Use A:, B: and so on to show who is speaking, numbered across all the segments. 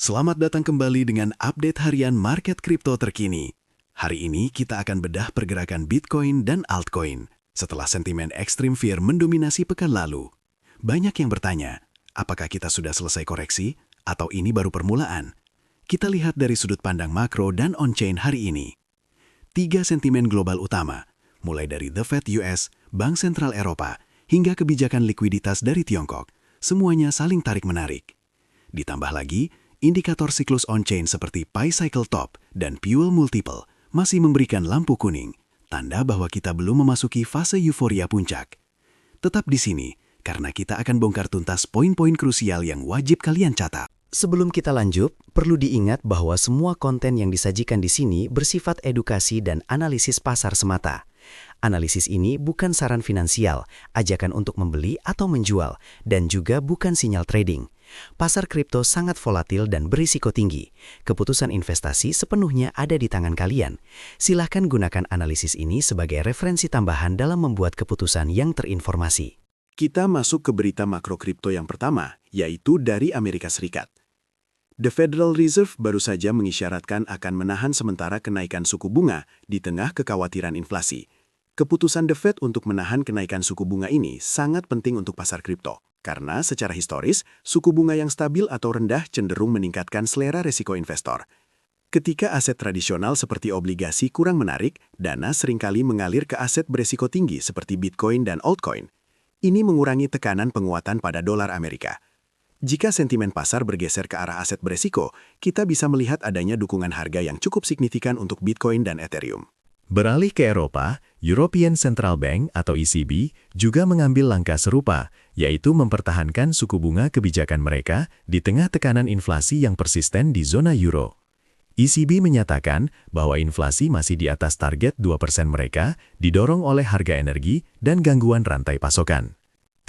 A: Selamat datang kembali dengan update harian market kripto terkini. Hari ini kita akan bedah pergerakan Bitcoin dan altcoin setelah sentimen extreme fear mendominasi pekan lalu. Banyak yang bertanya, apakah kita sudah selesai koreksi atau ini baru permulaan? Kita lihat dari sudut pandang makro dan on-chain hari ini. 3 sentimen global utama, mulai dari The Fed US, Bank Sentral Eropa, hingga kebijakan likuiditas dari Tiongkok, semuanya saling tarik-menarik. Ditambah lagi, indikator siklus on-chain seperti Pi Cycle Top dan Fuel Multiple masih memberikan lampu kuning, tanda bahwa kita belum memasuki fase euforia puncak. Tetap di sini, karena kita akan bongkar tuntas poin-poin krusial yang wajib kalian catat.
B: Sebelum kita lanjut, perlu diingat bahwa semua konten yang disajikan di sini bersifat edukasi dan analisis pasar semata. Analisis ini bukan saran finansial, ajakan untuk membeli atau menjual, dan juga bukan sinyal trading. Pasar kripto sangat volatil dan berisiko tinggi. Keputusan investasi sepenuhnya ada di tangan kalian. Silahkan gunakan analisis ini sebagai referensi tambahan dalam membuat keputusan yang terinformasi.
A: Kita masuk ke berita makro kripto yang pertama, yaitu dari Amerika Serikat. The Federal Reserve baru saja mengisyaratkan akan menahan sementara kenaikan suku bunga di tengah kekhawatiran inflasi. Keputusan The Fed untuk menahan kenaikan suku bunga ini sangat penting untuk pasar kripto. Karena secara historis, suku bunga yang stabil atau rendah cenderung meningkatkan selera resiko investor. Ketika aset tradisional seperti obligasi kurang menarik, dana seringkali mengalir ke aset beresiko tinggi seperti Bitcoin dan altcoin. Ini mengurangi tekanan penguatan pada dolar Amerika. Jika sentimen pasar bergeser ke arah aset beresiko, kita bisa melihat adanya dukungan harga yang cukup signifikan untuk Bitcoin dan Ethereum.
C: Beralih ke Eropa, European Central Bank atau ECB juga mengambil langkah serupa, yaitu mempertahankan suku bunga kebijakan mereka di tengah tekanan inflasi yang persisten di zona euro. ECB menyatakan bahwa inflasi masih di atas target 2% mereka, didorong oleh harga energi dan gangguan rantai pasokan.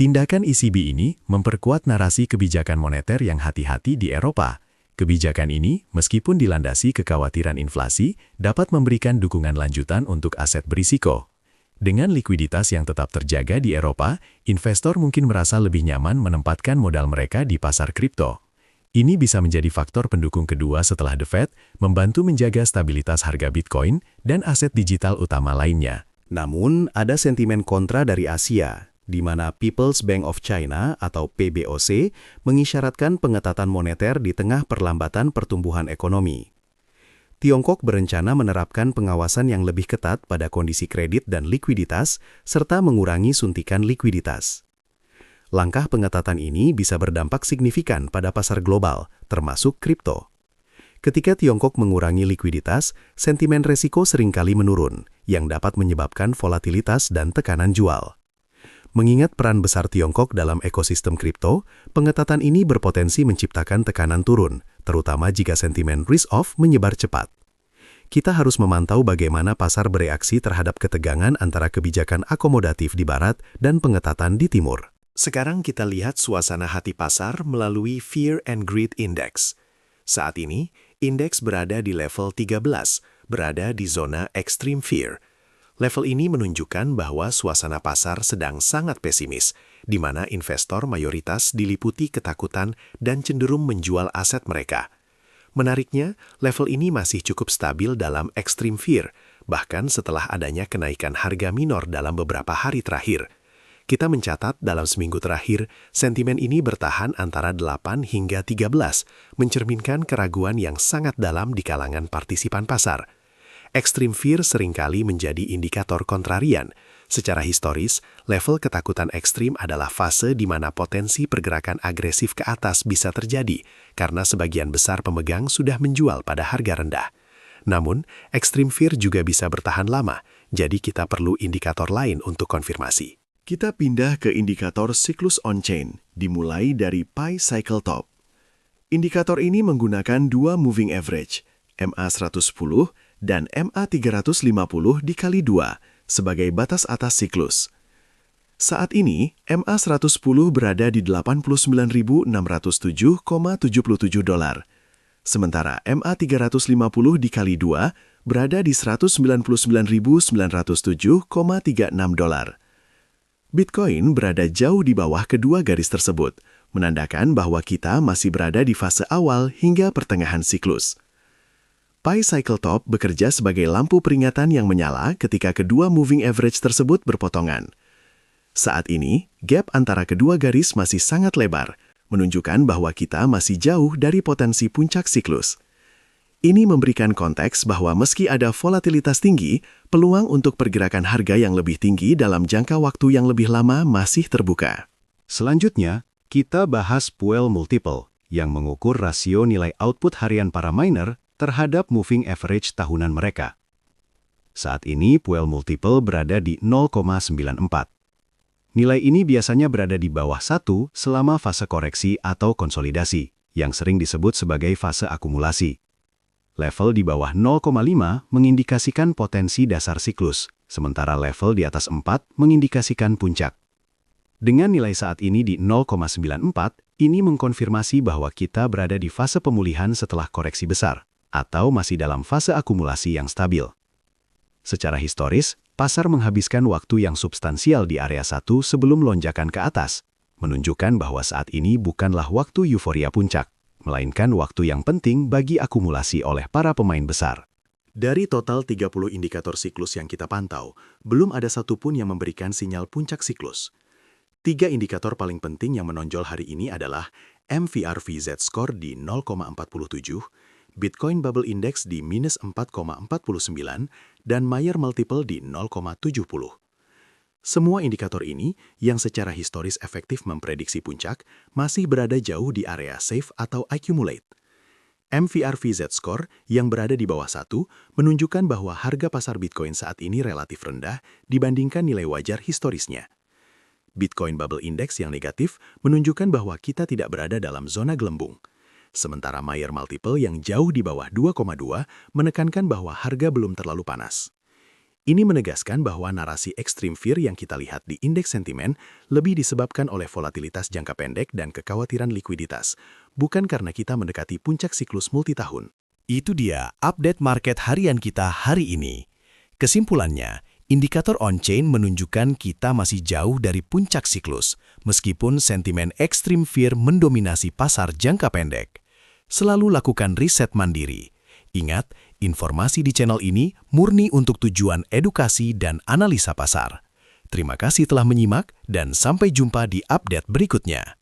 C: Tindakan ECB ini memperkuat narasi kebijakan moneter yang hati-hati di Eropa. Kebijakan ini, meskipun dilandasi kekhawatiran inflasi, dapat memberikan dukungan lanjutan untuk aset berisiko. Dengan likuiditas yang tetap terjaga di Eropa, investor mungkin merasa lebih nyaman menempatkan modal mereka di pasar kripto. Ini bisa menjadi faktor pendukung kedua setelah The Fed membantu menjaga stabilitas harga Bitcoin dan aset digital utama lainnya.
B: Namun, ada sentimen kontra dari Asia, di mana People's Bank of China atau PBOC mengisyaratkan pengetatan moneter di tengah perlambatan pertumbuhan ekonomi. Tiongkok berencana menerapkan pengawasan yang lebih ketat pada kondisi kredit dan likuiditas, serta mengurangi suntikan likuiditas. Langkah pengetatan ini bisa berdampak signifikan pada pasar global, termasuk kripto. Ketika Tiongkok mengurangi likuiditas, sentimen resiko seringkali menurun, yang dapat menyebabkan volatilitas dan tekanan jual. Mengingat peran besar Tiongkok dalam ekosistem kripto, pengetatan ini berpotensi menciptakan tekanan turun, terutama jika sentimen risk-off menyebar cepat. Kita harus memantau bagaimana pasar bereaksi terhadap ketegangan antara kebijakan akomodatif di barat dan pengetatan di timur.
A: Sekarang kita lihat suasana hati pasar melalui Fear and Greed Index. Saat ini, indeks berada di level 13, berada di zona extreme fear. Level ini menunjukkan bahwa suasana pasar sedang sangat pesimis, di mana investor mayoritas diliputi ketakutan dan cenderung menjual aset mereka. Menariknya, level ini masih cukup stabil dalam extreme fear, bahkan setelah adanya kenaikan harga minor dalam beberapa hari terakhir. Kita mencatat dalam seminggu terakhir, sentimen ini bertahan antara 8 hingga 13, mencerminkan keraguan yang sangat dalam di kalangan partisipan pasar. Extreme fear seringkali menjadi indikator kontrarian. Secara historis, level ketakutan ekstrim adalah fase di mana potensi pergerakan agresif ke atas bisa terjadi, karena sebagian besar pemegang sudah menjual pada harga rendah. Namun, extreme fear juga bisa bertahan lama, jadi kita perlu indikator lain untuk konfirmasi.
D: Kita pindah ke indikator siklus on-chain, dimulai dari Pi Cycle Top. Indikator ini menggunakan 2 moving average, MA110 dan MA350 dikali 2 sebagai batas atas siklus. Saat ini, MA110 berada di 89.607,77 dolar, sementara MA350 dikali 2 berada di 199.907,36 dolar. Bitcoin berada jauh di bawah kedua garis tersebut, menandakan bahwa kita masih berada di fase awal hingga pertengahan siklus. Pi Cycle Top bekerja sebagai lampu peringatan yang menyala ketika kedua moving average tersebut berpotongan. Saat ini, gap antara kedua garis masih sangat lebar, menunjukkan bahwa kita masih jauh dari potensi puncak siklus. Ini memberikan konteks bahwa meski ada volatilitas tinggi, peluang untuk pergerakan harga yang lebih tinggi dalam jangka waktu yang lebih lama masih terbuka.
B: Selanjutnya, kita bahas Puel Multiple yang mengukur rasio nilai output harian para miner terhadap moving average tahunan mereka. Saat ini Puel Multiple berada di 0,94. Nilai ini biasanya berada di bawah 1 selama fase koreksi atau konsolidasi, yang sering disebut sebagai fase akumulasi. Level di bawah 0,5 mengindikasikan potensi dasar siklus, sementara level di atas 4 mengindikasikan puncak. Dengan nilai saat ini di 0,94, ini mengkonfirmasi bahwa kita berada di fase pemulihan setelah koreksi besar, atau masih dalam fase akumulasi yang stabil. Secara historis, pasar menghabiskan waktu yang substansial di area 1 sebelum lonjakan ke atas, menunjukkan bahwa saat ini bukanlah waktu euforia puncak, melainkan waktu yang penting bagi akumulasi oleh para pemain besar.
A: Dari total 30 indikator siklus yang kita pantau, belum ada satupun yang memberikan sinyal puncak siklus. 3 indikator paling penting yang menonjol hari ini adalah MVRV Z-score di 0,47, Bitcoin Bubble Index di minus 4,49, dan Mayer Multiple di 0,70. Semua indikator ini, yang secara historis efektif memprediksi puncak, masih berada jauh di area safe atau accumulate. MVRV Z-score yang berada di bawah 1 menunjukkan bahwa harga pasar Bitcoin saat ini relatif rendah dibandingkan nilai wajar historisnya. Bitcoin Bubble Index yang negatif menunjukkan bahwa kita tidak berada dalam zona gelembung. Sementara Mayer Multiple yang jauh di bawah 2,2 menekankan bahwa harga belum terlalu panas. Ini menegaskan bahwa narasi extreme fear yang kita lihat di indeks sentimen lebih disebabkan oleh volatilitas jangka pendek dan kekhawatiran likuiditas, bukan karena kita mendekati puncak siklus multitahun.
B: Itu dia update market harian kita hari ini. Kesimpulannya, indikator on-chain menunjukkan kita masih jauh dari puncak siklus, meskipun sentimen extreme fear mendominasi pasar jangka pendek. Selalu lakukan riset mandiri. Ingat, informasi di channel ini murni untuk tujuan edukasi dan analisa pasar. Terima kasih telah menyimak dan sampai jumpa di update berikutnya.